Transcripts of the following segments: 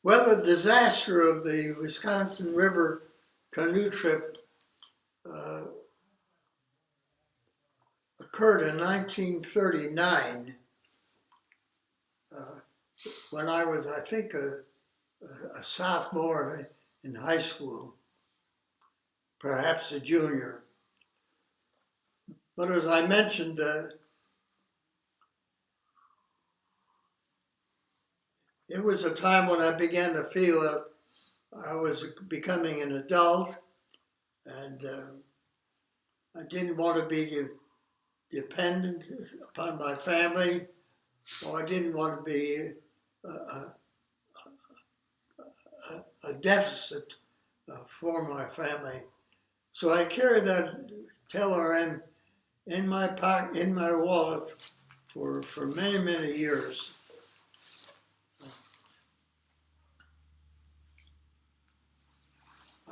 Well, the disaster of the Wisconsin River canoe trip uh, occurred in 1939 uh, when I was, I think, a sophomore in high school, perhaps a junior. But as I mentioned, it was a time when I began to feel that I was becoming an adult, and I didn't want to be dependent upon my family, or I didn't want to be a deficit for my family. So I carried that TLRM in my pocket, in my wallet, for many, many years.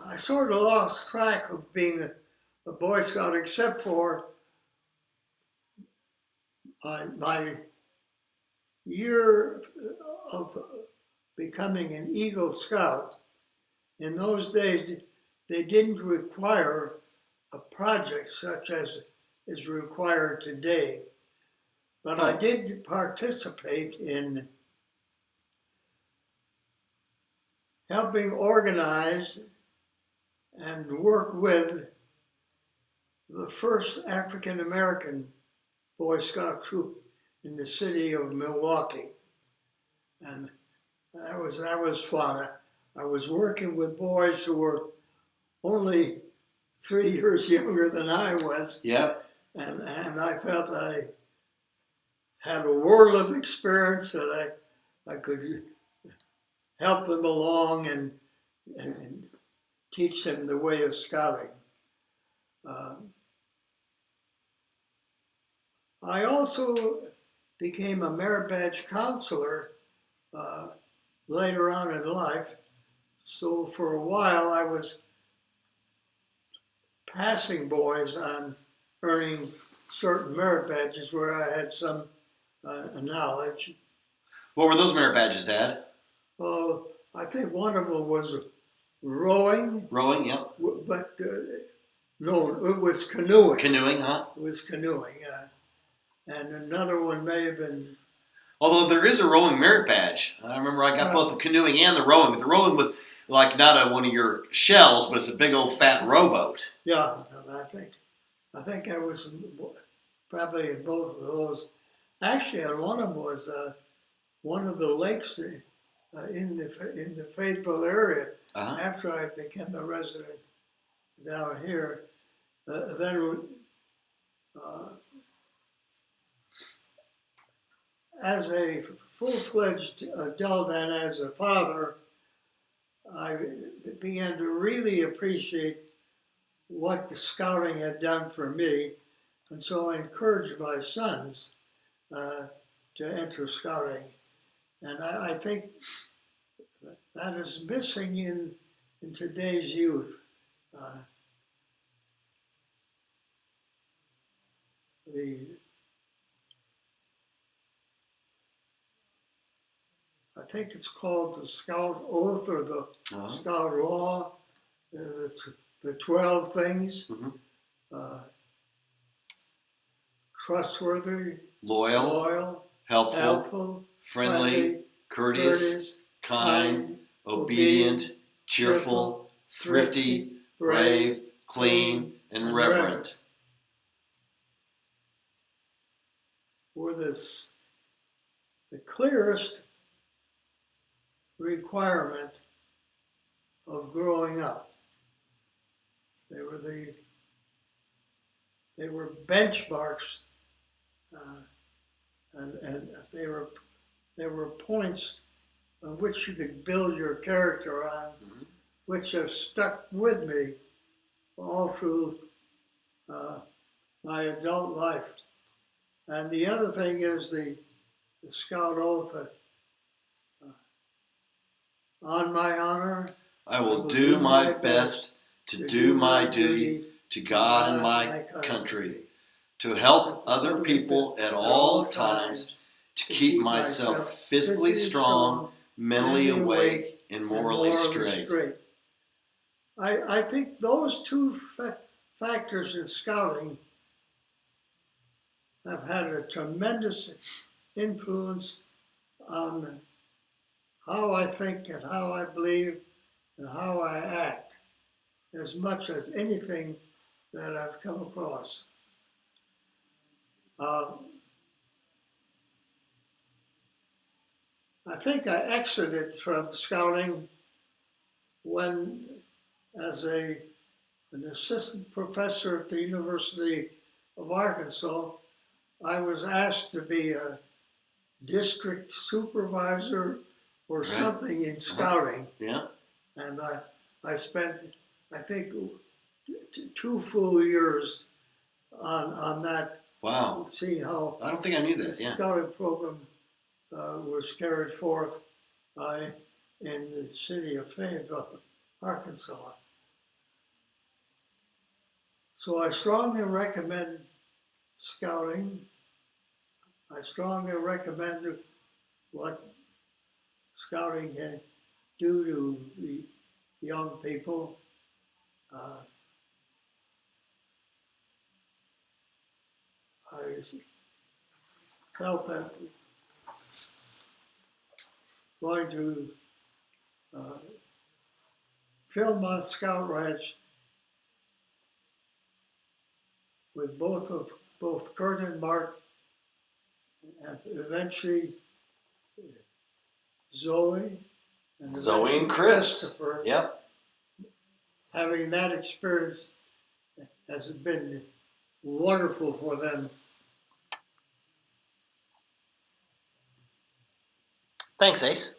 I sort of lost track of being a Boy Scout, except for my year of becoming an Eagle Scout. In those days, they didn't require a project such as is required today. But I did participate in helping organize and work with the first African American Boy Scout troop in the city of Milwaukee. And that was fun. I was working with boys who were only 3 years younger than I was. Yep. And I felt I had a world of experience that I could help them along and teach them the way of scouting. I also became a merit badge counselor later on in life. So for a while I was passing boys on earning certain merit badges where I had some knowledge. What were those merit badges, Dad? Well, I think one of them was rowing. Rowing, yep. But no, it was canoeing. Canoeing, huh? It was canoeing, and another one may have been. Although there is a rowing merit badge. I remember I got both the canoeing and the rowing, but the rowing was like not one of your shells, but it's a big old fat rowboat. Yeah, I think I was probably in both of those. Actually, on one of them was one of the lakes in the Fayetteville area. Uh-huh. After I became a resident down here, then as a full-fledged adult and as a father, I began to really appreciate what the scouting had done for me, and so I encouraged my sons to enter scouting. And I think that is missing in today's youth. I think it's called the Scout Oath or the Scout Law. The 12 things. Mm-hmm. Trustworthy, loyal, helpful, friendly, courteous, kind, obedient, cheerful, thrifty, brave, clean, and reverent. Were the clearest requirement of growing up. They were benchmarks, and they were points on which you could build your character on, mm-hmm. which have stuck with me all through my adult life. And the other thing is the Scout Oath. On my honor, I will do my best to do my duty to God and my country, to help other people at all times, to keep myself physically strong, mentally awake and morally straight. I think those two factors in scouting have had a tremendous influence on how I think and how I believe and how I act, as much as anything that I've come across. I think I exited from scouting when, as an assistant professor at the University of Arkansas, I was asked to be a district supervisor or something in scouting. Yeah. And I spent, I think, 2 full years on that. Wow. See how I don't think I knew that. the Yeah. scouting program was carried forth in the city of Fayetteville, Arkansas. So I strongly recommend scouting. I strongly recommend what scouting can do to the young people. I felt that going to Philmont Scout Ranch with both Kurt and Mark, and eventually Zoe and Zoe and eventually Chris. Christopher. Yep. Having that experience has been wonderful for them. Thanks, Ace.